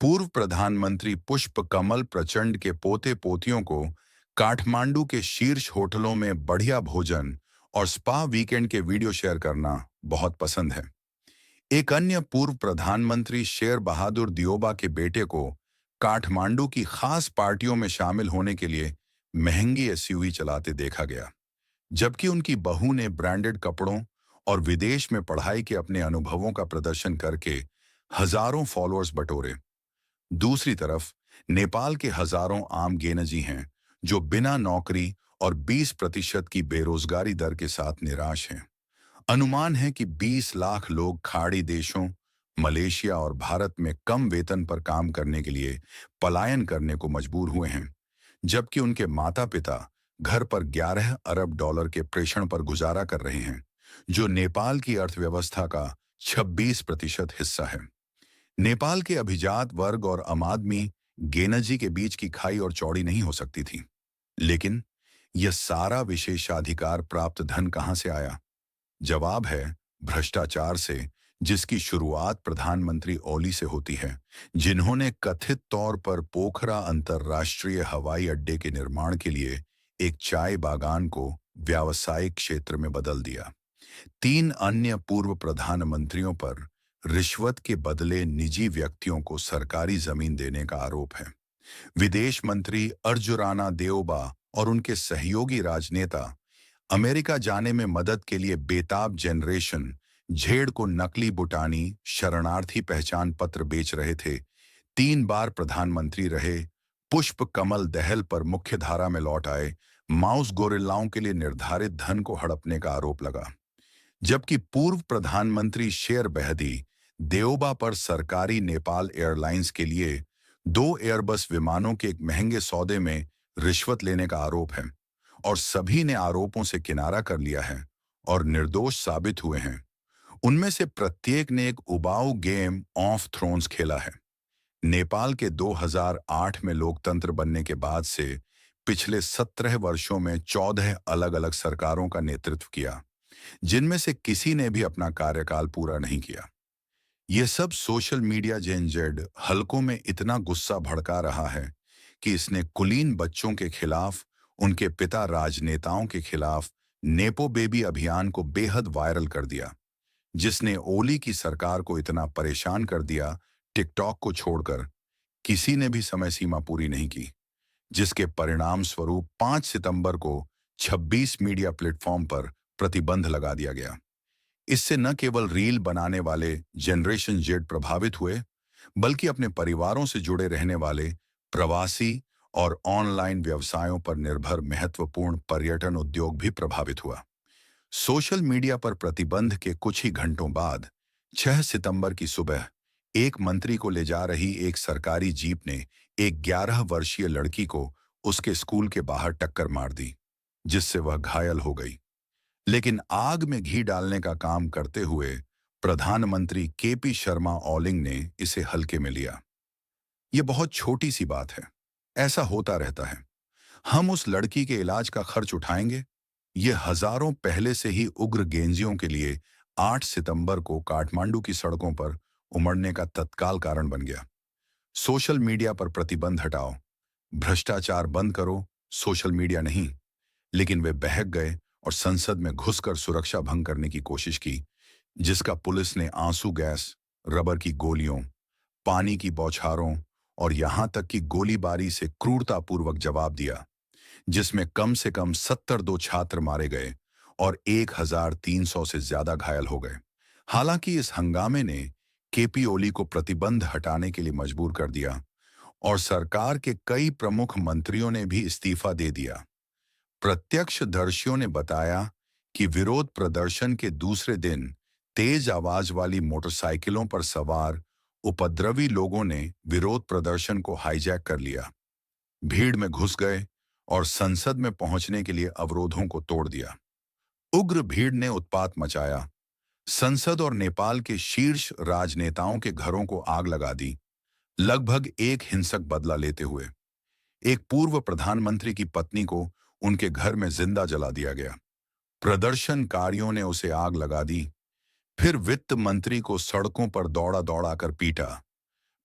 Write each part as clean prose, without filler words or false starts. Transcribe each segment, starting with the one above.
पूर्व प्रधानमंत्री पुष्प कमल प्रचंड के पोते पोतियों को काठमांडू के शीर्ष होटलों में बढ़िया भोजन और स्पा वीकेंड के वीडियो शेयर करना बहुत पसंद है। एक अन्य पूर्व प्रधानमंत्री शेर बहादुर दियोबा के बेटे को काठमांडू की खास पार्टियों में शामिल होने के लिए महंगी एसयूवी चलाते देखा गया, जबकि उनकी बहू ने ब्रांडेड कपड़ों और विदेश में पढ़ाई के अपने अनुभवों का प्रदर्शन करके हजारों फॉलोअर्स बटोरे। दूसरी तरफ नेपाल के हजारों आम गेनजी हैं जो बिना नौकरी और 20% की बेरोजगारी दर के साथ निराश हैं। अनुमान है कि 20 लाख लोग खाड़ी देशों, मलेशिया और भारत में कम वेतन पर काम करने के लिए पलायन करने को मजबूर हुए हैं, जबकि उनके माता पिता घर पर 11 अरब डॉलर के प्रेषण पर गुजारा कर रहे हैं, जो नेपाल की अर्थव्यवस्था का 26% हिस्सा है। नेपाल के अभिजात वर्ग और आम आदमी गेनजी के बीच की खाई और चौड़ी नहीं हो सकती थी। लेकिन यह सारा विशेषाधिकार प्राप्त धन कहां से आया? जवाब है भ्रष्टाचार से, जिसकी शुरुआत प्रधानमंत्री ओली से होती है, जिन्होंने कथित तौर पर पोखरा अंतर्राष्ट्रीय हवाई अड्डे के निर्माण के लिए एक चाय बागान को व्यावसायिक क्षेत्र में बदल दिया। 3 अन्य पूर्व प्रधानमंत्रियों पर रिश्वत के बदले निजी व्यक्तियों को सरकारी जमीन देने का आरोप है। विदेश मंत्री अर्जुराना देओबा और उनके सहयोगी राजनेता अमेरिका जाने में मदद के लिए बेताब जनरेशन झेड़ को नकली बुटानी शरणार्थी पहचान पत्र बेच रहे थे। 3 बार प्रधानमंत्री रहे पुष्प कमल दहल पर मुख्यधारा में लौट आए माउस गोरिल्लाओं के लिए निर्धारित धन को हड़पने का आरोप लगा, जबकि पूर्व प्रधानमंत्री शेर बहदी देओबा पर सरकारी नेपाल एयरलाइंस के लिए 2 एयरबस विमानों के एक महंगे सौदे में रिश्वत लेने का आरोप है, और सभी ने आरोपों से किनारा कर लिया है और निर्दोष साबित हुए हैं। उनमें से प्रत्येक ने एक उबाऊ गेम ऑफ थ्रोन्स खेला है। नेपाल के 2008 में लोकतंत्र बनने के बाद से पिछले 17 वर्षों में 14 अलग-अलग सरकारों का नेतृत्व किया, जिनमें से किसी ने भी अपना कार्यकाल पूरा नहीं किया। ये सब सोशल मीडिया जेन जेड हलकों में इतना गुस्सा भड़का रहा है कि इसने कुलीन बच्चों के खिलाफ, उनके पिता राजनेताओं के खिलाफ नेपो बेबी अभियान को बेहद वायरल कर दिया, जिसने ओली की सरकार को इतना परेशान कर दिया, टिकटॉक को छोड़कर किसी ने भी समय सीमा पूरी नहीं की, जिसके परिणाम स्वरूप 5 सितंबर को 26 मीडिया प्लेटफॉर्म पर प्रतिबंध लगा दिया गया। इससे न केवल रील बनाने वाले जनरेशन जेड प्रभावित हुए, बल्कि अपने परिवारों से जुड़े रहने वाले प्रवासी और ऑनलाइन व्यवसायों पर निर्भर महत्वपूर्ण पर्यटन उद्योग भी प्रभावित हुआ। सोशल मीडिया पर प्रतिबंध के कुछ ही घंटों बाद 6 सितंबर की सुबह एक मंत्री को ले जा रही एक सरकारी जीप ने एक 11 वर्षीय लड़की को उसके स्कूल के बाहर टक्कर मार दी, जिससे वह घायल हो गई। लेकिन आग में घी डालने का काम करते हुए प्रधानमंत्री केपी शर्मा ओलिंग ने इसे हल्के में लिया। यह बहुत छोटी सी बात है, ऐसा होता रहता है। हम उस लड़की के इलाज का खर्च उठाएंगे। यह हजारों पहले से ही उग्र गेंजियों के लिए 8 सितंबर को काठमांडू की सड़कों पर उमड़ने का तत्काल कारण बन गया। सोशल मीडिया पर प्रतिबंध हटाओ, भ्रष्टाचार बंद करो, सोशल मीडिया नहीं। लेकिन वे बहक गए और संसद में घुसकर सुरक्षा भंग करने की कोशिश की, जिसका पुलिस ने आंसू गैस, रबर की गोलियों, पानी की बौछारों और यहां तक कि गोलीबारी से क्रूरतापूर्वक जवाब दिया, जिसमें कम से कम 72 छात्र मारे गए और 1300 से ज्यादा घायल हो गए। हालांकि इस हंगामे ने केपी ओली को प्रतिबंध हटाने के लिए मजबूर कर दिया और सरकार के कई प्रमुख मंत्रियों ने भी इस्तीफा दे दिया। प्रत्यक्षदर्शियों ने बताया कि विरोध प्रदर्शन के दूसरे दिन तेज आवाज वाली मोटरसाइकिलों पर सवार उपद्रवी लोगों ने विरोध प्रदर्शन को हाईजैक कर लिया, भीड़ में घुस गए और संसद में पहुंचने के लिए अवरोधों को तोड़ दिया। उग्र भीड़ ने उत्पात मचाया, संसद और नेपाल के शीर्ष राजनेताओं के घरों को आग लगा दी, लगभग एक हिंसक बदला लेते हुए। एक पूर्व प्रधानमंत्री की पत्नी को उनके घर में जिंदा जला दिया गया। प्रदर्शनकारियों ने उसे आग लगा दी, फिर वित्त मंत्री को सड़कों पर दौड़ा दौड़ा कर पीटा।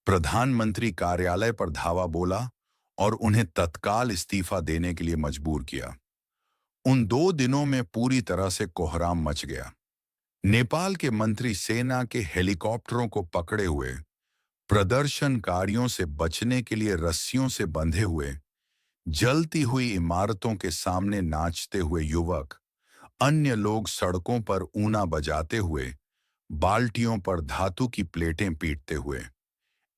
प्रधानमंत्री कार्यालय पर धावा बोला और उन्हें तत्काल इस्तीफा देने के लिए मजबूर किया। उन 2 दिनों में पूरी तरह से कोहराम मच गया। नेपाल के मंत्री सेना के हेलीकॉप्टरों को पकड़े हुए, प्रदर्शनकारियों से बचने के लिए रस्सियों से बंधे हुए, जलती हुई इमारतों के सामने नाचते हुए युवक, अन्य लोग सड़कों पर ऊना बजाते हुए, बाल्टियों पर धातु की प्लेटें पीटते हुए।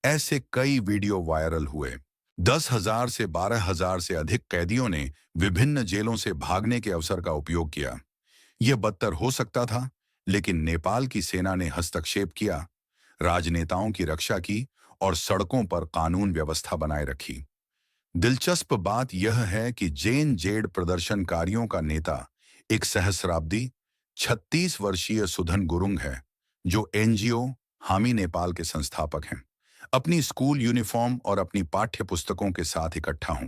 ऐसे कई वीडियो वायरल हुए। 10,000 से 12,000 से अधिक कैदियों ने विभिन्न जेलों से भागने के अवसर का उपयोग किया। यह बदतर हो सकता था, लेकिन नेपाल की सेना ने हस्तक्षेप किया, राजनेताओं की रक्षा की और सड़कों पर कानून व्यवस्था बनाए रखी। दिलचस्प बात यह है कि जेन जेड प्रदर्शनकारियों का नेता एक सहस्राब्दी 36 वर्षीय सुधन गुरुंग है, जो एनजीओ हामी नेपाल के संस्थापक हैं। अपनी स्कूल यूनिफॉर्म और अपनी पाठ्य पुस्तकों के साथ इकट्ठा हूं।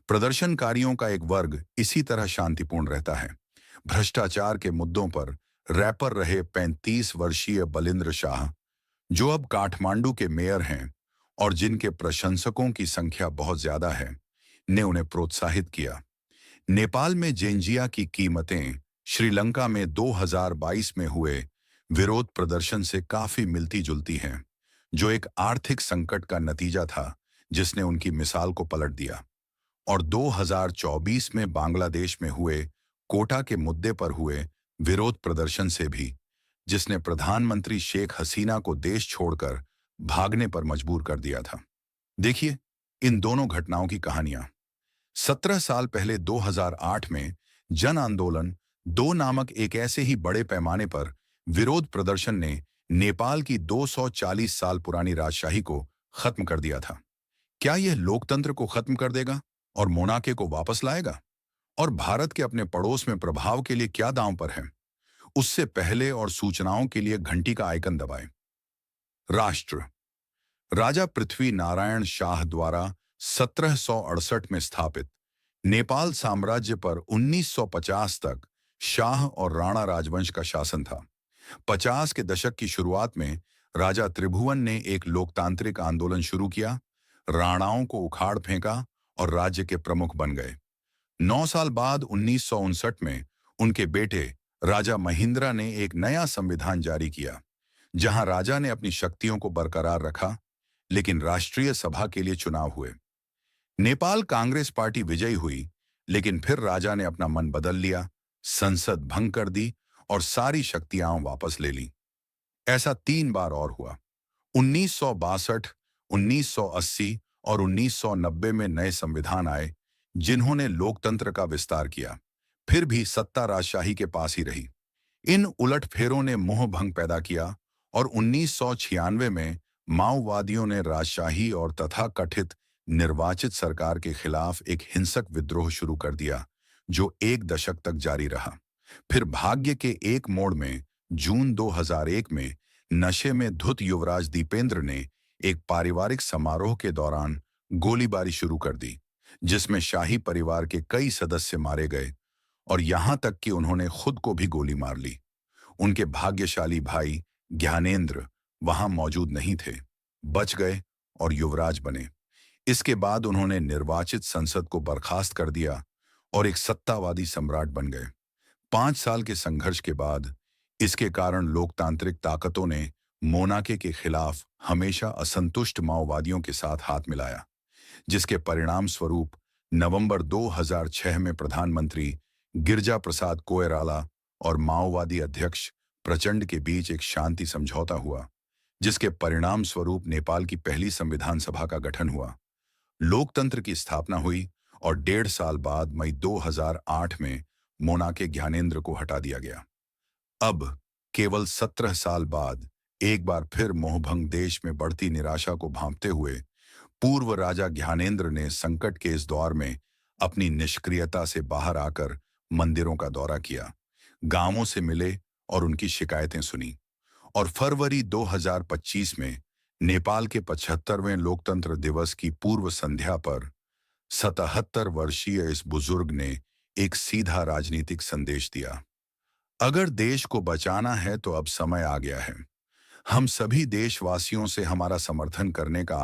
प्रदर्शनकारियों का एक वर्ग इसी तरह शांतिपूर्ण रहता है। भ्रष्टाचार के मुद्दों पर रैपर रहे 35 वर्षीय बलिंद्र शाह, जो अब काठमांडू के मेयर हैं और जिनके प्रशंसकों की संख्या बहुत ज्यादा है, ने उन्हें प्रोत्साहित किया। नेपाल में जेंजिया की कीमतें श्रीलंका में 2022 में हुए विरोध प्रदर्शन से काफी मिलती जुलती हैं, जो एक आर्थिक संकट का नतीजा था जिसने उनकी मिसाल को पलट दिया। और 2024 में बांग्लादेश में हुए कोटा के मुद्दे पर हुए विरोध प्रदर्शन से भी, जिसने प्रधानमंत्री शेख हसीना को देश छोड़कर भागने पर मजबूर कर दिया था। देखिए इन दोनों घटनाओं की कहानियां। 17 साल पहले 2008 में जन आंदोलन 2 नामक एक ऐसे ही बड़े पैमाने पर विरोध प्रदर्शन ने नेपाल की 240 साल पुरानी राजशाही को खत्म कर दिया था। क्या यह लोकतंत्र को खत्म कर देगा और मोनाके को वापस लाएगा? और भारत के अपने पड़ोस में प्रभाव के लिए क्या दांव पर है? उससे पहले और सूचनाओं के लिए घंटी का आइकन दबाएं। राष्ट्र राजा पृथ्वी नारायण शाह द्वारा 1768 में स्थापित नेपाल साम्राज्य पर 1950 तक शाह और राणा राजवंश का शासन था। 50 के दशक की शुरुआत में राजा त्रिभुवन ने एक लोकतांत्रिक आंदोलन शुरू किया, राणाओं को उखाड़ फेंका और राज्य के प्रमुख बन गए। 9 साल बाद 1959 में उनके बेटे राजा महिंद्रा ने एक नया संविधान जारी किया, जहां राजा ने अपनी शक्तियों को बरकरार रखा, लेकिन राष्ट्रीय सभा के लिए चुनाव हुए। नेपाल कांग्रेस पार्टी विजयी हुई, लेकिन फिर राजा ने अपना मन बदल लिया, संसद भंग कर दी और सारी शक्तियां वापस ले ली। ऐसा 3 बार और हुआ। 1962, 1980 और 1990 में नए संविधान आए, जिन्होंने लोकतंत्र का विस्तार किया। फिर भी सत्ता राजशाही के पास ही रही। इन उलटफेरों ने मोहभंग पैदा किया और 1996 में माओवादियों ने राजशाही और तथाकथित निर्वाचित सरकार के खिलाफ एक हिंसक विद्रोह शुरू कर दिया, जो 1 दशक तक जारी रहा। फिर भाग्य के एक मोड़ में जून 2001 में नशे में धुत युवराज दीपेंद्र ने एक पारिवारिक समारोह के दौरान गोलीबारी शुरू कर दी, जिसमें शाही परिवार के कई सदस्य मारे गए और यहां तक कि उन्होंने खुद को भी गोली मार ली। उनके भाग्यशाली भाई ज्ञानेंद्र वहां मौजूद नहीं थे, बच गए और युवराज बने। इसके बाद उन्होंने निर्वाचित संसद को बर्खास्त कर दिया और एक सत्तावादी सम्राट बन गए। 5 साल के संघर्ष के बाद इसके कारण लोकतांत्रिक ताकतों ने मोनाके के खिलाफ हमेशा असंतुष्ट माओवादियों के साथ हाथ मिलाया, जिसके परिणाम स्वरूप नवंबर 2006 में प्रधानमंत्री गिरजा प्रसाद कोइराला और माओवादी अध्यक्ष प्रचंड के बीच एक शांति समझौता हुआ, जिसके परिणाम स्वरूप नेपाल की पहली संविधान सभा का गठन हुआ, लोकतंत्र की स्थापना हुई और 1.5 साल बाद मई 2008 में मोनाके ज्ञानेंद्र को हटा दिया गया। अब केवल 17 साल बाद एक बार फिर मोहभंग देश में बढ़ती निराशा को भांपते हुए पूर्व राजा ज्ञानेंद्र ने संकट के इस दौर में अपनी निष्क्रियता से बाहर आकर मंदिरों का दौरा किया, गांवों से मिले और उनकी शिकायतें सुनी। और फरवरी 2025 में नेपाल के 75वें लोकतंत्र दिवस की पूर्व संध्या पर 77 वर्षीय इस बुजुर्ग ने एक सीधा राजनीतिक संदेश दिया। अगर देश को बचाना है तो अब समय आ गया है। हम सभी देशवासियों से हमारा समर्थन करने का